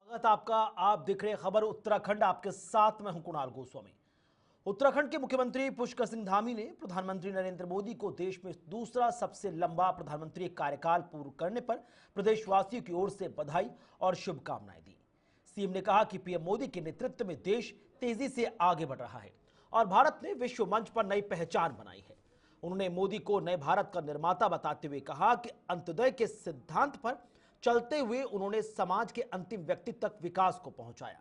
स्वागत आपका। आप देख रहे खबर उत्तराखंड, आपके साथ मैं हूं कुणाल गोस्वामी। उत्तराखंड के मुख्यमंत्री पुष्कर सिंह धामी ने प्रधानमंत्री नरेंद्र मोदी को देश में दूसरा सबसे लंबा प्रधानमंत्री कार्यकाल पूर्ण करने पर प्रदेशवासियों की ओर से बधाई और शुभकामनाएं दी। सीएम ने कहा कि पीएम मोदी के नेतृत्व में देश तेजी से आगे बढ़ रहा है और भारत ने विश्व मंच पर नई पहचान बनाई है। उन्होंने मोदी को नए भारत का निर्माता बताते हुए कहा कि अंत्योदय के सिद्धांत पर चलते हुए उन्होंने समाज के अंतिम व्यक्ति तक विकास को पहुंचाया।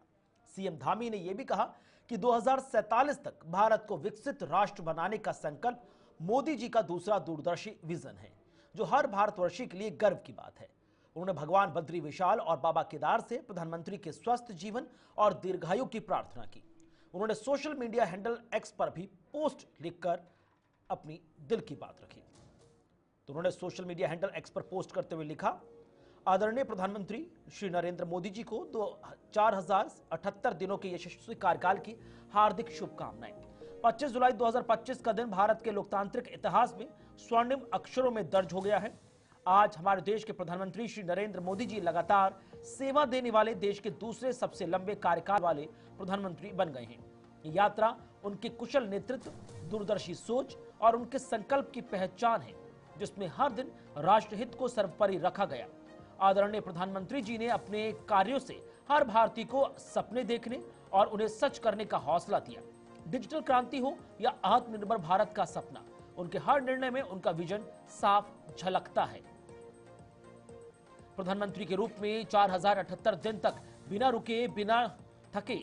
सीएम धामी ने यह भी कहा कि 2047 तक भारत को विकसित राष्ट्र बनाने का संकल्प मोदी जी का दूसरा दूरदर्शी विजन है, जो हर भारतवर्षी के लिए गर्व की बात है। उन्होंने भगवान बद्री विशाल और बाबा केदार से प्रधानमंत्री के स्वस्थ जीवन और दीर्घायु की प्रार्थना की। उन्होंने सोशल मीडिया हैंडल एक्स पर भी पोस्ट लिखकर अपनी दिल की बात रखी। तो उन्होंने सोशल मीडिया हैंडल एक्स पर पोस्ट करते हुए लिखा, आदरणीय प्रधानमंत्री श्री नरेंद्र मोदी जी को 4078 दिनों के यशस्वी कार्यकाल की हार्दिक शुभकामनाएं। 25 जुलाई 2025 का दिन भारत के लोकतांत्रिक इतिहास में स्वर्णिम अक्षरों में दर्ज हो गया है। आज हमारे देश के प्रधानमंत्री श्री नरेंद्र मोदी जी लगातार सेवा देने वाले देश के दूसरे सबसे लंबे कार्यकाल वाले प्रधानमंत्री बन गए हैं। ये यात्रा उनके कुशल नेतृत्व, दूरदर्शी सोच और उनके संकल्प की पहचान है, जिसमें हर दिन राष्ट्रहित को सर्वोपरि रखा गया। आदरणीय प्रधानमंत्री जी ने अपने कार्यों से हर भारतीय को सपने देखने और उन्हें सच करने का हौसला दिया। डिजिटल क्रांति हो या आत्मनिर्भर भारत का सपना, उनके हर निर्णय में उनका विजन साफ झलकता है। प्रधानमंत्री के रूप में 4078 दिन तक बिना रुके, बिना थके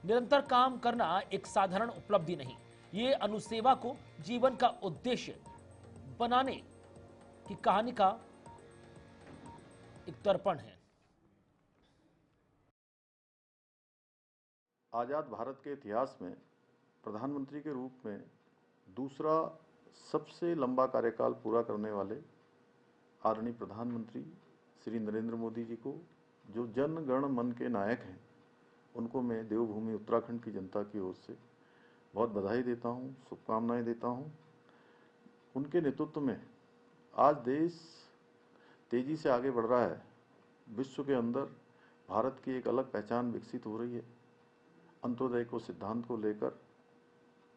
निरंतर काम करना एक साधारण उपलब्धि नहीं, ये अनुसेवा को जीवन का उद्देश्य बनाने की कहानी का एक दर्पण है। आज़ाद भारत के इतिहास में प्रधानमंत्री के रूप में दूसरा सबसे लंबा कार्यकाल पूरा करने वाले आदरणीय प्रधानमंत्री श्री नरेंद्र मोदी जी को, जो जन गण मन के नायक हैं, उनको मैं देवभूमि उत्तराखंड की जनता की ओर से बहुत बधाई देता हूं, शुभकामनाएं देता हूं। उनके नेतृत्व में आज देश तेजी से आगे बढ़ रहा है। विश्व के अंदर भारत की एक अलग पहचान विकसित हो रही है। अंत्योदय को सिद्धांत को लेकर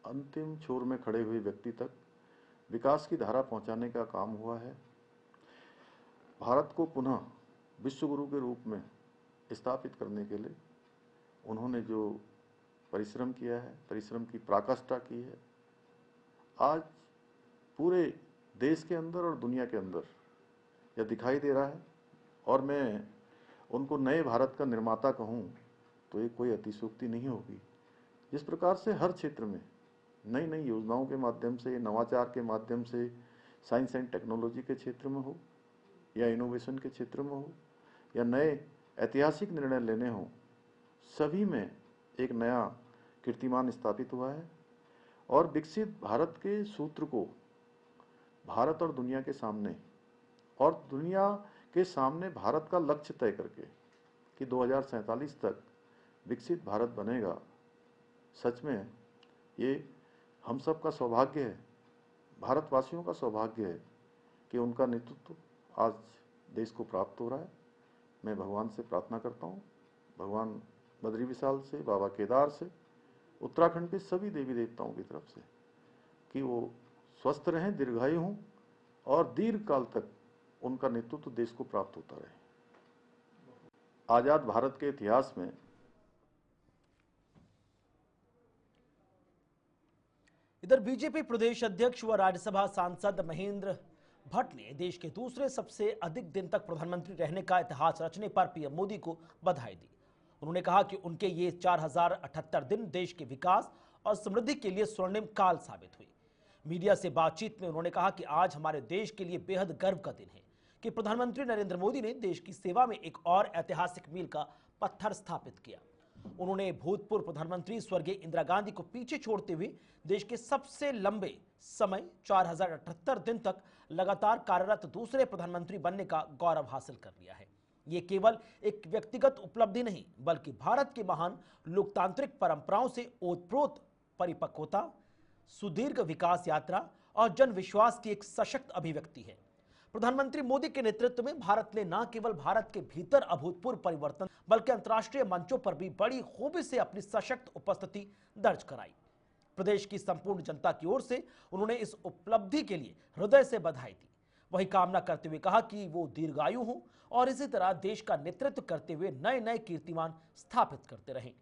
अंतिम छोर में खड़े हुए व्यक्ति तक विकास की धारा पहुंचाने का काम हुआ है। भारत को पुनः विश्व गुरु के रूप में स्थापित करने के लिए उन्होंने जो परिश्रम किया है, परिश्रम की पराकाष्ठा की है, आज पूरे देश के अंदर और दुनिया के अंदर यह दिखाई दे रहा है। और मैं उनको नए भारत का निर्माता कहूँ तो ये कोई अतिशयोक्ति नहीं होगी। जिस प्रकार से हर क्षेत्र में नई नई योजनाओं के माध्यम से, नवाचार के माध्यम से, साइंस एंड टेक्नोलॉजी के क्षेत्र में हो या इनोवेशन के क्षेत्र में हो या नए ऐतिहासिक निर्णय लेने हो, सभी में एक नया कीर्तिमान स्थापित हुआ है। और विकसित भारत के सूत्र को भारत और दुनिया के सामने, और दुनिया के सामने भारत का लक्ष्य तय करके कि 2047 तक विकसित भारत बनेगा, सच में ये हम सब का सौभाग्य है, भारतवासियों का सौभाग्य है कि उनका नेतृत्व आज देश को प्राप्त हो रहा है। मैं भगवान से प्रार्थना करता हूँ, भगवान बद्री विशाल से, बाबा केदार से, उत्तराखंड के सभी देवी देवताओं की तरफ से कि वो स्वस्थ रहें, दीर्घायु हों और दीर्घ काल तक उनका नेतृत्व देश को प्राप्त होता रहे। आजाद भारत के इतिहास में इधर बीजेपी प्रदेश अध्यक्ष व राज्यसभा सांसद महेंद्र भट्ट ने देश के दूसरे सबसे अधिक दिन तक प्रधानमंत्री रहने का इतिहास रचने पर पीएम मोदी को बधाई दी। उन्होंने कहा कि उनके ये 4078 दिन देश के विकास और समृद्धि के लिए स्वर्णिम काल साबित हुई। मीडिया से बातचीत में उन्होंने कहा कि आज हमारे देश के लिए बेहद गर्व का दिन है कि प्रधानमंत्री नरेंद्र मोदी ने देश की सेवा में एक और ऐतिहासिक मील का पत्थर स्थापित किया। उन्होंने भूतपूर्व प्रधानमंत्री स्वर्गीय इंदिरा गांधी को पीछे छोड़ते हुए देश के सबसे लंबे समय 4078 दिन तक लगातार कार्यरत दूसरे प्रधानमंत्री बनने का गौरव हासिल कर लिया है। ये केवल एक व्यक्तिगत उपलब्धि नहीं, बल्कि भारत की महान लोकतांत्रिक परंपराओं से ओतप्रोत परिपक्वता, सुदीर्घ विकास यात्रा और जन विश्वास की एक सशक्त अभिव्यक्ति है। प्रधानमंत्री मोदी के नेतृत्व में भारत ने न केवल भारत के भीतर अभूतपूर्व परिवर्तन बल्कि अंतर्राष्ट्रीय मंचों पर भी बड़ी खूबी से अपनी सशक्त उपस्थिति दर्ज कराई। प्रदेश की संपूर्ण जनता की ओर से उन्होंने इस उपलब्धि के लिए हृदय से बधाई दी। वही कामना करते हुए कहा कि वो दीर्घायु हों और इसी तरह देश का नेतृत्व करते हुए नए नए कीर्तिमान स्थापित करते रहें।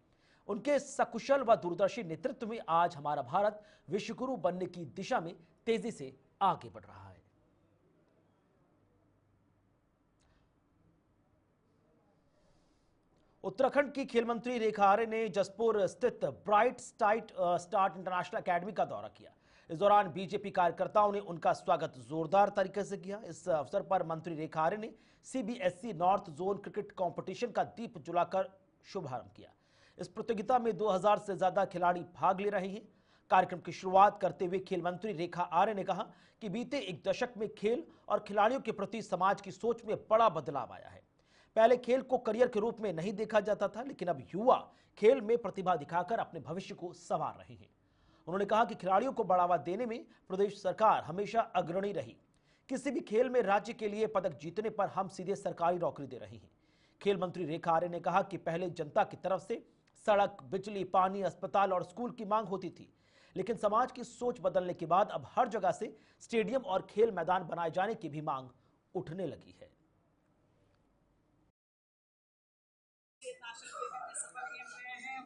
उनके सकुशल व दूरदर्शी नेतृत्व में आज हमारा भारत विश्वगुरु बनने की दिशा में तेजी से आगे बढ़ रहा है। उत्तराखंड की खेल मंत्री रेखा आर्य ने जसपुर स्थित ब्राइट स्टार्ट इंटरनेशनल एकेडमी का दौरा किया। इस दौरान बीजेपी कार्यकर्ताओं ने उनका स्वागत जोरदार तरीके से किया। इस अवसर पर मंत्री रेखा आर्य ने CBSE north zone cricket competition का दीप जलाकर शुभारंभ किया। इस प्रतियोगिता में 2000 से ज्यादा खिलाड़ी भाग ले रहे हैं। कार्यक्रम की शुरुआत करते हुए खेल मंत्री रेखा आर्य ने कहा कि बीते एक दशक में खेल और खिलाड़ियों के प्रति समाज की सोच में बड़ा बदलाव आया है। पहले खेल को करियर के रूप में नहीं देखा जाता था, लेकिन अब युवा खेल में प्रतिभा दिखाकर अपने भविष्य को संवार रहे हैं। उन्होंने कहा कि खिलाड़ियों को बढ़ावा देने में प्रदेश सरकार हमेशा अग्रणी रही। किसी भी खेल में राज्य के लिए पदक जीतने पर हम सीधे सरकारी नौकरी दे रहे हैं। खेल मंत्री रेखा आर्य ने कहा कि पहले जनता की तरफ से सड़क, बिजली, पानी, अस्पताल और स्कूल की मांग होती थी, लेकिन समाज की सोच बदलने के बाद अब हर जगह से स्टेडियम और खेल मैदान बनाए जाने की भी मांग उठने लगी है।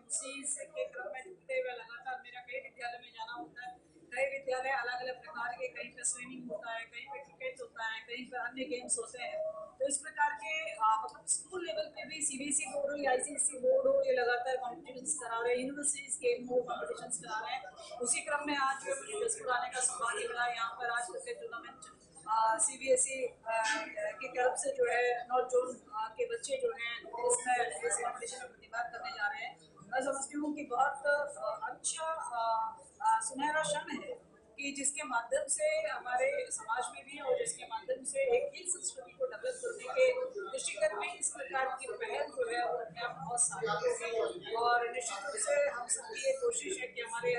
उसी के क्रम में जुड़ते हुए लगातार मेरा कई विद्यालय में जाना होता है। कई विद्यालय अलग अलग प्रकार के, कहीं पे स्विमिंग होता है, कहीं पे क्रिकेट होता है, कहीं पे अन्य गेम्स होते हैं। तो इस प्रकार के मतलब स्कूल लेवल पे भी सीबीएसई बोर्ड हो या आईसीएसई बोर्ड हो, ये लगातार कॉम्पिटिशन्स करा रहे हैं, यूनिवर्सिटीज के कॉम्पिटिशन्स करा रहे हैं। उसी क्रम में आज मुझे जसपुर आने का सौभाग्य मिला। यहाँ पर आज क्रिकेट टूर्नामेंट सीबीएसई की तरफ से जो है नॉर्थ जोन के बच्चे जो हैं इसमें इस कॉम्पिटिशन में प्रतिभाग करने जा रहे हैं। मैं समझती हूँ कि बहुत अच्छा सुनहरा क्षण है कि जिसके माध्यम से हमारे समाज में भी और जिसके माध्यम से एक खेल संस्कृति को डेवलप करने के दृष्टिगत में इस प्रकार की पहल जो है वो अपने आप बहुत सार्थक है। और निश्चित रूप से हम सबकी ये कोशिश है कि हमारे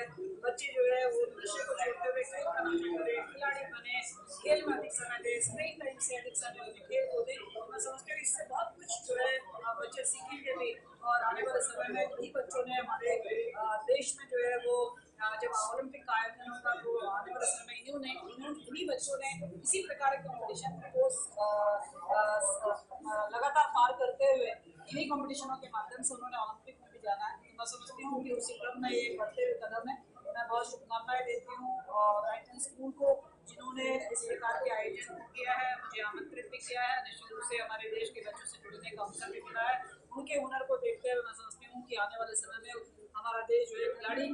बच्चे जो है वो नशे को छोड़ते हुए खेल का नाम करें, खिलाड़ी बने, खेल में अधिक समय दें, स्क्रीन टाइम से अधिक समय उन्हें खेल को दें। मैं समझती हूँ इससे बहुत कुछ जो है बच्चे सीखेंगे भी और आने वाले समय में इन्हीं बच्चों ने हमारे देश में जो है वो जब ओलंपिक का आयोजन होगा तो आने वाले समय में इन्हीं बच्चों ने इसी प्रकार के कॉम्पिटिशन को लगातार पार करते हुए इन्हीं कॉम्पिटिशनों के माध्यम से उन्होंने ओलंपिक में भी जाना है। तो मैं समझती हूँ कि उसी क्रम में ये बढ़ते हुए कदम है। मैं बहुत शुभकामनाएं देती हूँ और राइटन स्कूल को जिन्होंने इस प्रकार के आयोजन किया है, मुझे आमंत्रित भी किया है। निश्चित रूप से हमारे देश के बच्चों से जुड़ने का अवसर भी मिला है। उनके हुनर को देखते हुए मैं समझती हूँ कि आने वाले समय में हमारा देश जो है खिलाड़ी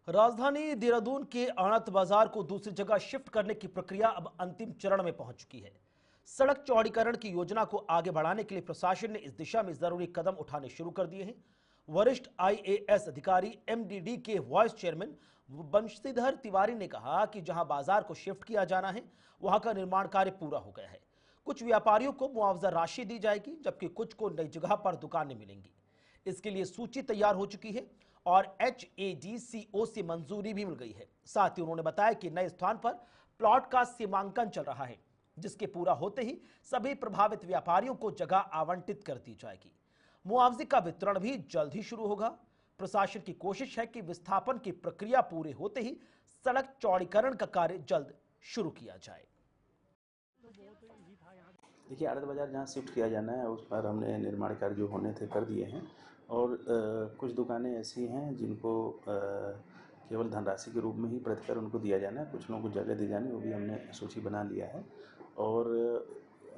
राजधानी देहरादून के आणत बाजार को दूसरी जगह शिफ्ट करने की प्रक्रिया अब अंतिम चरण में पहुंच चुकी है। सड़क चौड़ीकरण की योजना को आगे बढ़ाने के लिए प्रशासन ने इस दिशा में जरूरी कदम उठाने शुरू कर दिए हैं। वरिष्ठ आईएएस अधिकारी एमडीडी के वाइस चेयरमैन बंशीधर तिवारी ने कहा कि जहां बाजार को शिफ्ट किया जाना है वहां का निर्माण कार्य पूरा हो गया है। कुछ व्यापारियों को मुआवजा राशि दी जाएगी, जबकि कुछ को नई जगह पर दुकानें मिलेंगी। इसके लिए सूची तैयार हो चुकी है और HADCO से मंजूरी भी मिल गई है। साथ ही उन्होंने बताया कि नए स्थान पर प्लॉट का सीमांकन चल रहा है, जिसके पूरा होते ही सभी प्रभावित व्यापारियों को जगह आवंटित कर दी जाएगी। मुआवजे का वितरण भी जल्द ही शुरू होगा। प्रशासन की कोशिश है कि विस्थापन की प्रक्रिया पूरे होते ही सड़क चौड़ीकरण का कार्य जल्द शुरू किया जाए। देखिए, आड़त बाज़ार जहाँ शिफ्ट किया जाना है उस पर हमने निर्माण कार्य जो होने थे कर दिए हैं और कुछ दुकानें ऐसी हैं जिनको केवल धनराशि के रूप में ही प्रतिकर उनको दिया जाना है। कुछ लोगों को जगह दी जानी, वो भी हमने सूची बना लिया है और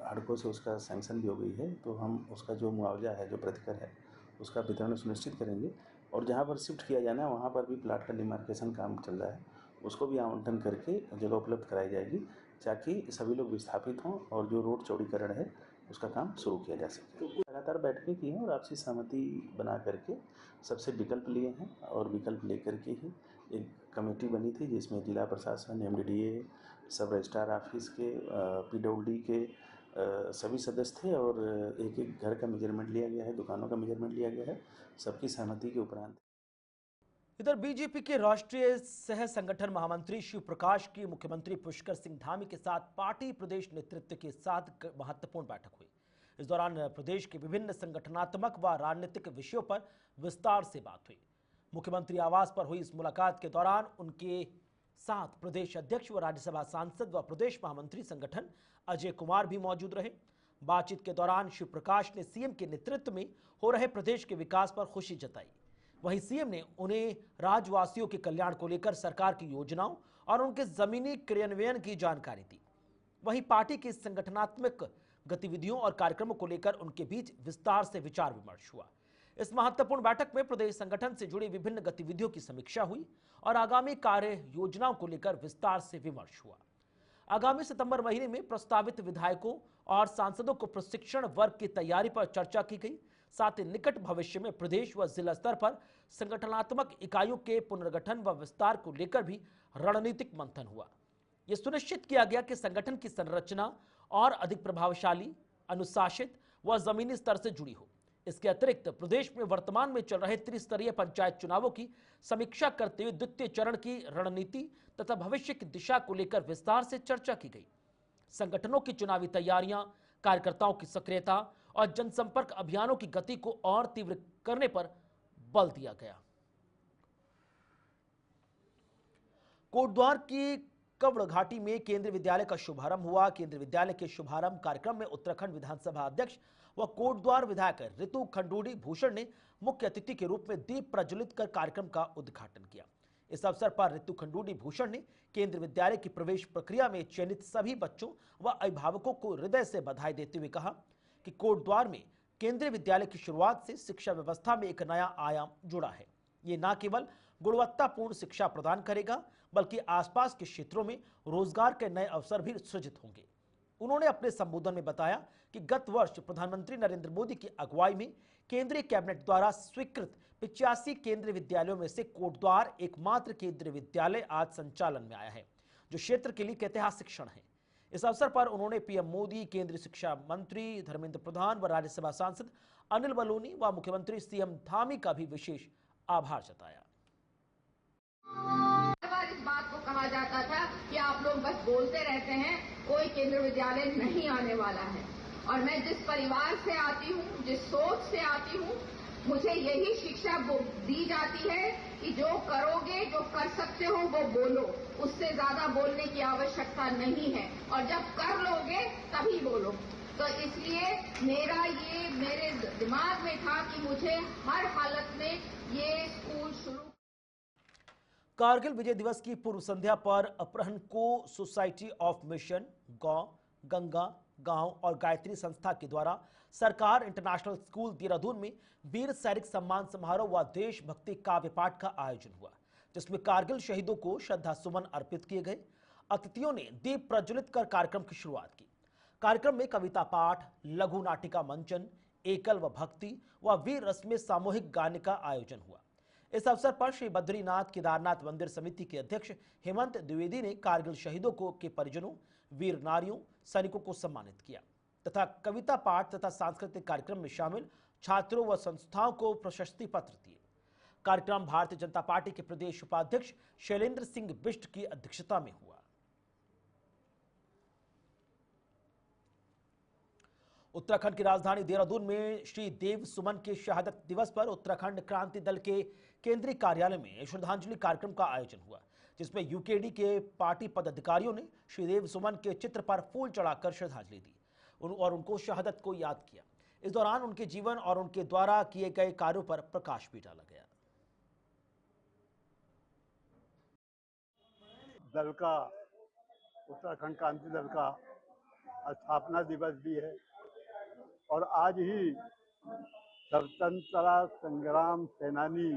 हड़कों से उसका सैंक्शन भी हो गई है। तो हम उसका जो मुआवजा है, जो प्रतिकर है, उसका वितरण सुनिश्चित करेंगे। और जहाँ पर शिफ्ट किया जाना है वहाँ पर भी प्लाट का डिमार्केशन काम चल रहा है, उसको भी आवंटन करके जगह उपलब्ध कराई जाएगी ताकि सभी लोग विस्थापित हों और जो रोड चौड़ीकरण है उसका काम शुरू किया जा सके। लगातार बैठकें की हैं और आपसी सहमति बना करके सबसे विकल्प लिए हैं और विकल्प लेकर के ही एक कमेटी बनी थी जिसमें जिला प्रशासन, एमडीडीए, सब रजिस्ट्रार ऑफिस के, पीडब्ल्यूडी के सभी सदस्य थे और एक एक घर का मेजरमेंट लिया गया है, दुकानों का मेजरमेंट लिया गया है, सबकी सहमति के उपरांत। इधर बीजेपी के राष्ट्रीय सह संगठन महामंत्री शिव प्रकाश की मुख्यमंत्री पुष्कर सिंह धामी के साथ पार्टी प्रदेश नेतृत्व के साथ महत्वपूर्ण बैठक हुई। इस दौरान प्रदेश के विभिन्न संगठनात्मक व राजनीतिक विषयों पर विस्तार से बात हुई। मुख्यमंत्री आवास पर हुई इस मुलाकात के दौरान उनके साथ प्रदेश अध्यक्ष व राज्यसभा सांसद व प्रदेश महामंत्री संगठन अजय कुमार भी मौजूद रहे। बातचीत के दौरान शिव प्रकाश ने सीएम के नेतृत्व में हो रहे प्रदेश के विकास पर खुशी जताई। वहीं सीएम ने उन्हें राज्यवासियों के कल्याण को लेकर सरकार की योजनाओं और उनके जमीनी क्रियान्वयन की जानकारी दी। वहीं पार्टी की संगठनात्मक गतिविधियों और कार्यक्रमों को लेकर उनके बीच विस्तार से विचार विमर्श हुआ। इस महत्वपूर्ण बैठक में प्रदेश संगठन से जुड़ी विभिन्न गतिविधियों की समीक्षा हुई और आगामी कार्य योजनाओं को लेकर विस्तार से विमर्श हुआ। आगामी सितंबर महीने में प्रस्तावित विधायकों और सांसदों को प्रशिक्षण वर्ग की तैयारी पर चर्चा की गई। साथ ही निकट भविष्य में प्रदेश व जिला स्तर पर संगठनात्मक इकाइयों के पुनर्गठन व विस्तार को लेकर भी रणनीतिक मंथन हुआ। यह सुनिश्चित किया गया कि संगठन की संरचना और अधिक प्रभावशाली, अनुशासित व जमीनी स्तर से जुड़ी हो। इसके अतिरिक्त प्रदेश में वर्तमान में चल रहे त्रिस्तरीय पंचायत चुनावों की समीक्षा करते हुए द्वितीय चरण की रणनीति तथा भविष्य की दिशा को लेकर विस्तार से चर्चा की गई। संगठनों की चुनावी तैयारियां, कार्यकर्ताओं की सक्रियता और जनसंपर्क अभियानों की गति को और तीव्र करने पर बल दिया गया। कोटद्वार की कवड़ घाटी में केंद्रीय विद्यालय का शुभारंभ हुआ। केंद्रीय विद्यालय के शुभारंभ कार्यक्रम में उत्तराखंड विधानसभा अध्यक्ष व कोटद्वार विधायक ऋतु खंडूड़ी भूषण ने मुख्य अतिथि के रूप में दीप प्रज्वलित कर कार्यक्रम का उद्घाटन किया। इस अवसर पर ऋतु खंडूड़ी भूषण ने केंद्रीय विद्यालय की प्रवेश प्रक्रिया में चयनित सभी बच्चों व अभिभावकों को हृदय से बधाई देते हुए कहा कि कोटद्वार में केंद्रीय विद्यालय की शुरुआत से शिक्षा व्यवस्था में एक नया आयाम जुड़ा है। ये न केवल गुणवत्तापूर्ण शिक्षा प्रदान करेगा बल्कि आसपास के क्षेत्रों में रोजगार के नए अवसर भी सृजित होंगे। उन्होंने अपने संबोधन में बताया कि गत वर्ष प्रधानमंत्री नरेंद्र मोदी की अगुवाई में केंद्रीय कैबिनेट द्वारा स्वीकृत 85 केंद्रीय विद्यालयों में से कोटद्वार एकमात्र केंद्रीय विद्यालय आज संचालन में आया है, जो क्षेत्र के लिए एक ऐतिहासिक क्षण है। इस अवसर पर उन्होंने पीएम मोदी, केंद्रीय शिक्षा मंत्री धर्मेंद्र प्रधान व राज्यसभा सांसद अनिल बलूनी व मुख्यमंत्री सीएम धामी का भी विशेष आभार जताया। इस बात को कहा जाता था कि आप लोग बस बोलते रहते हैं, कोई केंद्रीय विद्यालय नहीं आने वाला है। और मैं जिस परिवार से आती हूँ, जिस सोच से आती हूँ, मुझे यही शिक्षा दी जाती है कि जो करोगे, जो कर सकते हो वो बोलो, उससे ज्यादा बोलने की आवश्यकता नहीं है। और जब कर लोगे तभी बोलो। तो इसलिए मेरे दिमाग में था कि मुझे हर हालत में ये स्कूल शुरू। कारगिल विजय दिवस की पूर्व संध्या पर अपहरण को सोसाइटी ऑफ मिशन, गांव, गंगा गांव और गायत्री संस्था के द्वारा सरकार इंटरनेशनल स्कूल देहरादून में वीर सैनिक सम्मान समारोह व देशभक्ति काव्य पाठ का आयोजन हुआ, जिसमें कारगिल शहीदों को श्रद्धा सुमन अर्पित किए गए। अतिथियों ने दीप प्रज्वलित कर कार्यक्रम की शुरुआत की। कार्यक्रम में कविता पाठ, लघु नाटिका मंचन, एकल व भक्ति व वीर रस में सामूहिक गाने का आयोजन हुआ। इस अवसर पर श्री बद्रीनाथ केदारनाथ मंदिर समिति के अध्यक्ष हेमंत द्विवेदी ने कारगिल शहीदों के परिजनों, वीर नारियों, सैनिकों को सम्मानित किया तथा कविता पाठ तथा सांस्कृतिक कार्यक्रम में शामिल छात्रों व संस्थाओं को प्रशस्ति पत्र दिए। कार्यक्रम भारतीय जनता पार्टी के प्रदेश उपाध्यक्ष शैलेंद्र सिंह बिष्ट की अध्यक्षता में हुआ। उत्तराखंड की राजधानी देहरादून में श्री देव सुमन के शहादत दिवस पर उत्तराखंड क्रांति दल के केंद्रीय कार्यालय में श्रद्धांजलि कार्यक्रम का आयोजन हुआ, जिसमें यूकेडी के पार्टी पदाधिकारियों ने श्री देव सुमन के चित्र पर फूल चढ़ाकर श्रद्धांजलि दी और उनको शहादत को याद किया। इस दौरान उनके जीवन और उनके द्वारा किए गए कार्यों पर प्रकाश भी डाला गया। दल का, उत्तराखंड क्रांति दल का स्थापना दिवस भी है और आज ही स्वतंत्रता संग्राम सेनानी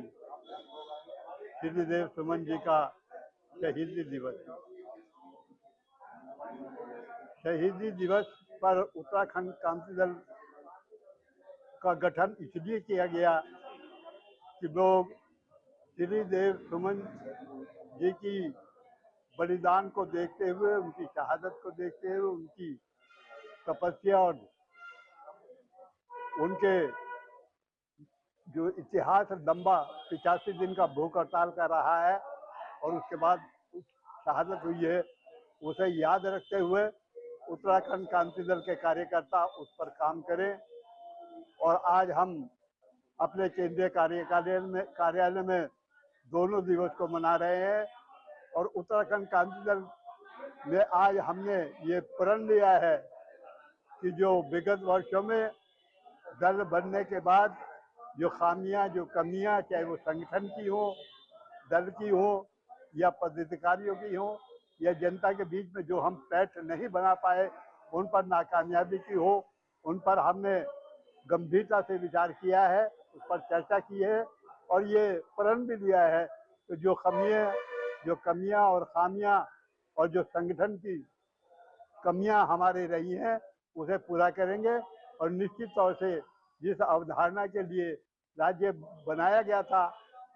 श्री देव सुमन जी का शहीदी दिवस है। शहीदी दिवस पर उत्तराखंड क्रांति दल का गठन इसलिए किया गया कि लोग श्री देव सुमन जी की बलिदान को देखते हुए, उनकी शहादत को देखते हुए, उनकी तपस्या और उनके जो इतिहास लंबा 85 दिन का भूख हड़ताल कर रहा है और उसके बाद शहादत हुई है, उसे याद रखते हुए उत्तराखंड क्रांति दल के कार्यकर्ता उस पर काम करें। और आज हम अपने केंद्रीय कार्यालय में दोनों दिवस को मना रहे हैं और उत्तराखंड क्रांति दल में आज हमने ये प्रण लिया है कि जो विगत वर्षों में दल बनने के बाद जो खामियां, जो कमियां, चाहे वो संगठन की हो, दल की हो या पदाधिकारियों की हो या जनता के बीच में जो हम पैठ नहीं बना पाए, उन पर नाकामयाबी की हो, उन पर हमने गंभीरता से विचार किया है, उस पर चर्चा की है और ये प्रण भी लिया है कि जो कमियां और खामियां और जो संगठन की कमियां हमारे रही हैं उसे पूरा करेंगे। और निश्चित तौर से जिस अवधारणा के लिए राज्य बनाया गया था,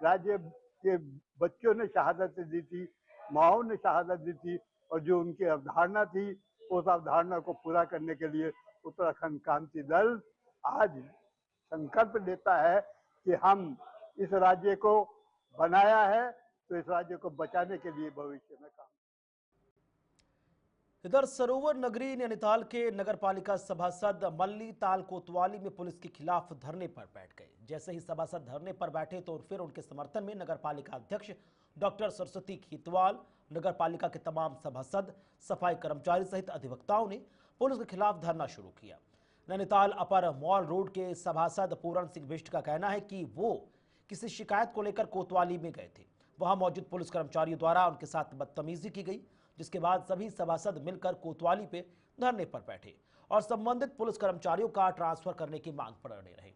राज्य के बच्चों ने शहादत दी थी, माओं ने शहादत दी थी और जो उनकी अवधारणा थी, उस अवधारणा को पूरा करने के लिए उत्तराखंड क्रांति दल आज संकल्प लेता है कि हम इस राज्य को बनाया है तो इस राज्य को बचाने के लिए भविष्य में काम। इधर सरोवर नगरी नैनीताल के नगरपालिका सभासद मल्ली ताल कोतवाली में पुलिस के खिलाफ धरने पर बैठ गए। जैसे ही सभासद धरने पर बैठे तो फिर उनके समर्थन में नगरपालिका अध्यक्ष डॉक्टर सरस्वती खेतवाल, नगरपालिका के तमाम सभासद, सफाई कर्मचारी सहित अधिवक्ताओं ने पुलिस के खिलाफ धरना शुरू किया। नैनीताल अपर मॉल रोड के सभासद पूरण सिंह बिष्ट का कहना है कि वो किसी शिकायत को लेकर कोतवाली में गए थे। वहां मौजूद पुलिस कर्मचारियों द्वारा उनके साथ बदतमीजी की गई, जिसके बाद सभी सभासद मिलकर कोतवाली पे धरने पर बैठे और संबंधित पुलिस कर्मचारियों का ट्रांसफर करने की मांग पर अड़े रहे।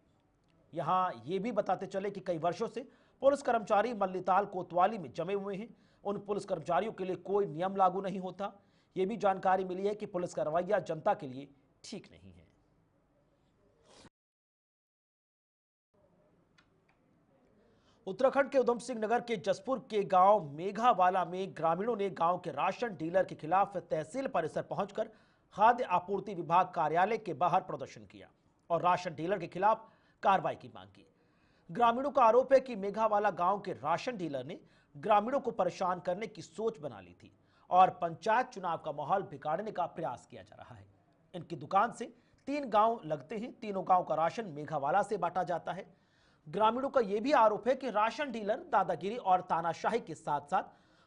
यहां ये भी बताते चले कि कई वर्षों से पुलिस कर्मचारी मल्लीताल कोतवाली में जमे हुए हैं। उन पुलिस कर्मचारियों के लिए कोई नियम लागू नहीं होता। ये भी जानकारी मिली है कि पुलिस का रवैया जनता के लिए ठीक नहीं है। उत्तराखंड के उधम सिंह नगर के जसपुर के गांव मेघावाला में ग्रामीणों ने गांव के राशन डीलर के खिलाफ तहसील परिसर पहुंचकर खाद्य आपूर्ति विभाग कार्यालय के बाहर प्रदर्शन किया और राशन डीलर के खिलाफ कार्रवाई की मांग की। ग्रामीणों का आरोप है कि मेघावाला गांव के राशन डीलर ने ग्रामीणों को परेशान करने की सोच बना ली थी और पंचायत चुनाव का माहौल बिगाड़ने का प्रयास किया जा रहा है। इनकी दुकान से 3 गांव लगते हैं। तीनों गांव का राशन मेघावाला से बांटा जाता है। ग्रामीणों का यह भी आरोप है कि राशन डीलर दादागिरी और तानाशाही के साथ साथ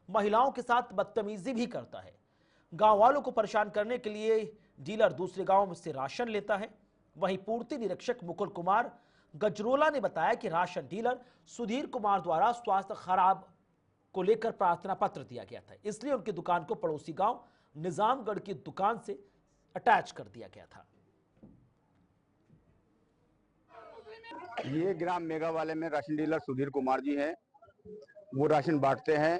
महिलाओं के साथ बदतमीजी भी करता है। गांव वालों को परेशान करने के लिए डीलर दूसरे गांव से राशन लेता है। वहीं पूर्ति निरीक्षक मुकुल कुमार गजरोला ने बताया कि राशन डीलर सुधीर कुमार द्वारा स्वास्थ्य खराब को लेकर प्रार्थना पत्र दिया गया था, इसलिए उनकी दुकान को पड़ोसी गांव निजामगढ़ की दुकान से अटैच कर दिया गया था। ये ग्राम मेघावाले में राशन डीलर सुधीर कुमार जी हैं। वो राशन बांटते हैं।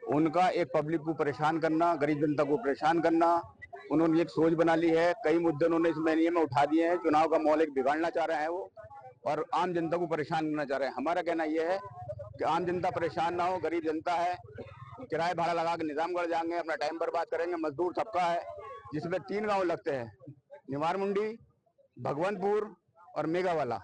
उनका एक पब्लिक को परेशान करना, गरीब जनता को परेशान करना, उन्होंने एक सोच बना ली है। कई मुद्दे उन्होंने इस महीने में उठा दिए हैं। चुनाव का माहौल एक बिगाड़ना चाह रहे हैं वो और आम जनता को परेशान करना चाह रहे हैं। हमारा कहना यह है कि आम जनता परेशान ना हो। गरीब जनता है, किराया भाड़ा लगा के निजामगढ़ जाएंगे, अपना टाइम बर्बाद करेंगे। मजदूर सबका है, जिसमें 3 गाँव लगते हैं, निवार मुंडी, भगवंतपुर और मेघावाला।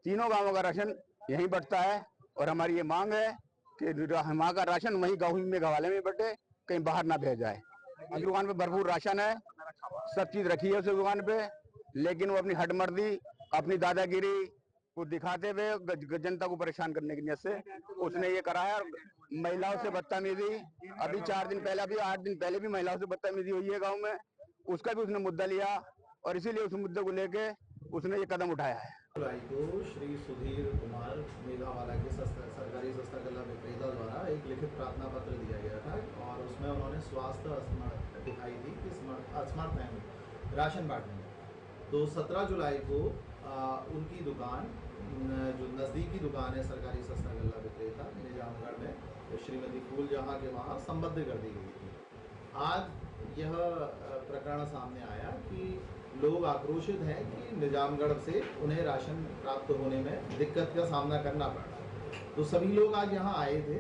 तीनों गांवों का राशन यहीं बंटता है और हमारी ये मांग है कि हमारा का राशन वहीं गाँव में मेघावाले में बटे, कहीं बाहर ना भेजा जाए। इस दुकान पे भरपूर राशन है, सब चीज रखी है उस दुकान पे, लेकिन वो अपनी हटमर्दी, अपनी दादागिरी को दिखाते हुए जनता को परेशान करने की नीयत से उसने ये करा है। और महिलाओं से बदतमीजी, अभी 4 दिन पहले, अभी 8 दिन पहले भी महिलाओं से बदतमीजी हुई है गाँव में, उसका भी उसने मुद्दा लिया और इसीलिए उस मुद्दे को लेके उसने ये कदम उठाया है। जुलाई को श्री सुधीर कुमार मेघावाला के सरकारी सस्ता गल्ला विक्रेता द्वारा एक लिखित प्रार्थना पत्र दिया गया था और उसमें उन्होंने स्वास्थ्य असमर्थ दिखाई थी कि असमर्थ नहीं राशन बांटने में। तो 17 जुलाई को उनकी दुकान, जो नज़दीकी दुकान है सरकारी सस्ता गल्ला विक्रेता निजामगढ़ में, तो श्रीमती फूल जहाँ के वहाँ संबद्ध कर दी गई थी। आज यह प्रकरण सामने आया कि लोग आक्रोशित हैं कि निजामगढ़ से उन्हें राशन प्राप्त होने में दिक्कत का सामना करना पड़ रहा। तो सभी लोग आज यहाँ आए थे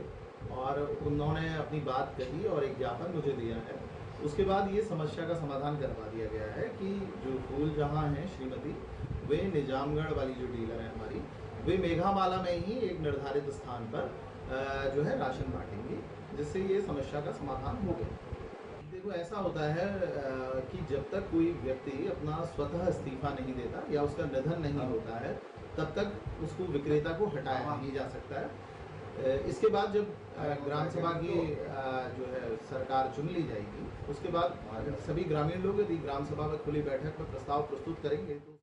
और उन्होंने अपनी बात कही और एक ज्ञापन मुझे दिया है। उसके बाद ये समस्या का समाधान करवा दिया गया है कि जो फूल जहाँ हैं श्रीमती, वे निजामगढ़ वाली जो डीलर है हमारी, वे मेघामाला में ही एक निर्धारित स्थान पर जो है राशन बांटेंगी, जिससे ये समस्या का समाधान हो गया। देखो ऐसा होता है कि जब तक कोई व्यक्ति अपना स्वतः इस्तीफा नहीं देता या उसका निधन नहीं होता है, तब तक उसको विक्रेता को हटाया नहीं जा सकता है। इसके बाद जब ग्राम सभा की जो है सरकार चुन ली जाएगी, उसके बाद सभी ग्रामीण लोग यदि ग्राम सभा में खुली बैठक में प्रस्ताव प्रस्तुत करेंगे तो।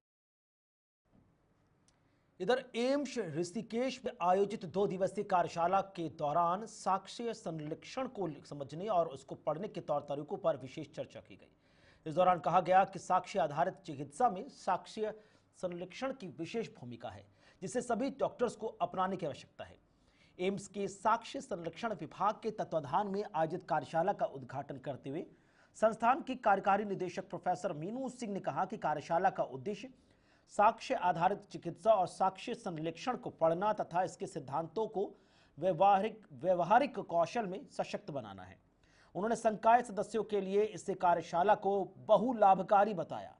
इधर एम्स ऋषिकेश में आयोजित 2 दिवसीय कार्यशाला के दौरान साक्ष्य संरक्षण को समझने और उसको पढ़ने के तौर तरीकों पर विशेष चर्चा की गई। इस दौरान कहा गया कि साक्ष्य आधारित चिकित्सा में साक्ष्य संरक्षण की विशेष भूमिका है, जिसे सभी डॉक्टर्स को अपनाने की आवश्यकता है। एम्स के साक्ष्य संरक्षण विभाग के तत्वाधान में आयोजित कार्यशाला का उद्घाटन करते हुए संस्थान की कार्यकारी निदेशक प्रोफेसर मीनू सिंह ने कहा कि कार्यशाला का उद्देश्य साक्ष्य आधारित चिकित्सा और साक्ष्य संरक्षण को पढ़ना तथा इसके सिद्धांतों को व्यवहारिक कौशल में सशक्त बनाना है। उन्होंने संकाय सदस्यों के लिए इस कार्यशाला को बहु लाभकारी बताया।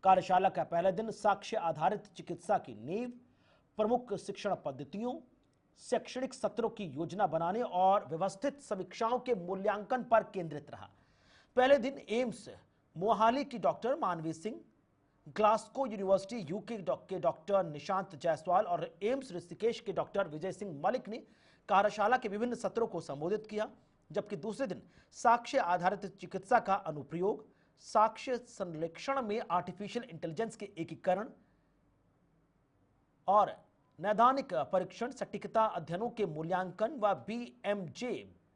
कार्यशाला का पहला दिन साक्ष्य आधारित चिकित्सा की नींव, प्रमुख शिक्षण पद्धतियों, शैक्षणिक सत्रों की योजना बनाने और व्यवस्थित समीक्षाओं के मूल्यांकन पर केंद्रित रहा। पहले दिन एम्स मोहाली की डॉक्टर मानवी सिंह, ग्लासगो यूनिवर्सिटी यूके के डॉक्टर निशांत जायसवाल और एम्स ऋषिकेश के डॉक्टर विजय सिंह मलिक ने कार्यशाला के विभिन्न सत्रों को संबोधित किया, जबकि दूसरे दिन साक्ष्य आधारित चिकित्सा का अनुप्रयोग, साक्ष्य संरक्षण में आर्टिफिशियल इंटेलिजेंस के एकीकरण और नैदानिक परीक्षण, सटीकता अध्ययनों के मूल्यांकन व BMJ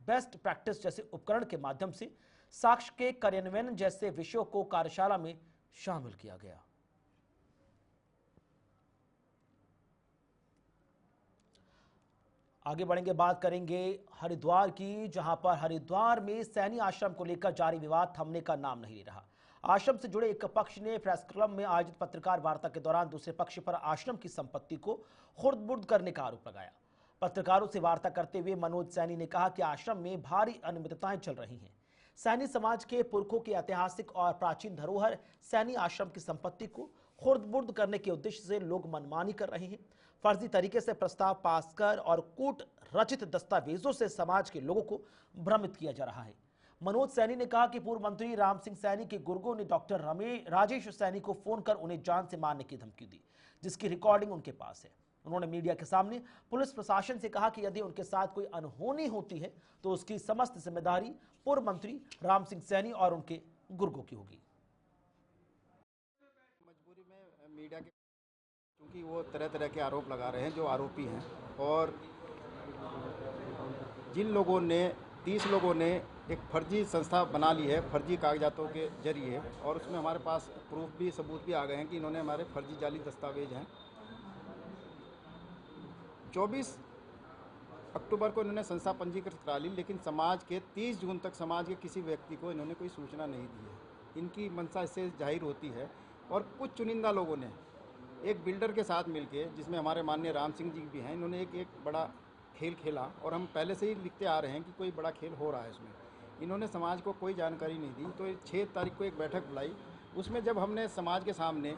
बेस्ट प्रैक्टिस जैसे उपकरण के माध्यम से साक्ष्य के कार्यान्वयन जैसे विषयों को कार्यशाला में शामिल किया गया। आगे बढ़ेंगे, बात करेंगे हरिद्वार की, जहां पर हरिद्वार में सैनी आश्रम को लेकर जारी विवाद थमने का नाम नहीं ले रहा। आश्रम से जुड़े एक पक्ष ने प्रेस क्लब में आयोजित पत्रकार वार्ता के दौरान दूसरे पक्ष पर आश्रम की संपत्ति को खुर्द-बुर्द करने का आरोप लगाया। पत्रकारों से वार्ता करते हुए मनोज सैनी ने कहा कि आश्रम में भारी अनियमितताएं चल रही हैं। सैनी समाज के पुरखों की ऐतिहासिक और प्राचीन धरोहर सैनी आश्रम की संपत्ति को खुर्द-बुर्द करने के उद्देश्य से लोग मनमानी कर रहे हैं। फर्जी तरीके से प्रस्ताव पास कर और कूट रचित दस्तावेजों से समाज के लोगों को भ्रमित किया जा रहा है। मनोज सैनी ने कहा कि पूर्व मंत्री राम सिंह सैनी के गुर्गों ने डॉक्टर राजेश सैनी को फोन कर उन्हें जान से मारने की धमकी दी, जिसकी रिकॉर्डिंग उनके पास है। उन्होंने मीडिया के सामने पुलिस प्रशासन से कहा कि यदि उनके साथ कोई अनहोनी होती है तो उसकी समस्त जिम्मेदारी पूर्व मंत्री राम सिंह सैनी और उनके गुर्गों की होगी। मजबूरी में मीडिया के, क्योंकि वो तरह तरह के आरोप लगा रहे हैं जो आरोपी हैं, और जिन लोगों ने 30 लोगों ने एक फर्जी संस्था बना ली है फर्जी कागजातों के जरिए, और उसमें हमारे पास प्रूफ भी सबूत भी आ गए हैं कि इन्होंने हमारे फर्जी जाली दस्तावेज हैं। 24 अक्टूबर को इन्होंने संस्था पंजीकृत करा ली, लेकिन समाज के 30 जून तक समाज के किसी व्यक्ति को इन्होंने कोई सूचना नहीं दी है। इनकी मंशा इससे जाहिर होती है। और कुछ चुनिंदा लोगों ने एक बिल्डर के साथ मिलके, जिसमें हमारे माननीय राम सिंह जी भी हैं, इन्होंने एक बड़ा खेल खेला, और हम पहले से ही लिखते आ रहे हैं कि कोई बड़ा खेल हो रहा है इसमें। इन्होंने समाज को कोई जानकारी नहीं दी। तो 6 तारीख को एक बैठक बुलाई, उसमें जब हमने समाज के सामने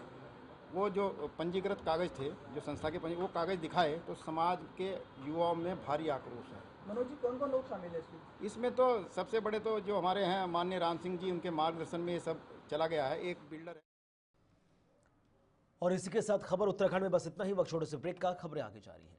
वो जो पंजीकृत कागज़ थे, जो संस्था के वो कागज़ दिखाए, तो समाज के युवाओं में भारी आक्रोश है। मनोज जी, कौन कौन लोग शामिल है इसमें? तो सबसे बड़े तो जो हमारे हैं माननीय राम सिंह जी, उनके मार्गदर्शन में ये सब चला गया है। एक बिल्डर है। और इसी के साथ खबर उत्तराखंड में बस इतना ही। वक्त छोटे से ब्रेक का, खबरें आगे जारी हैं।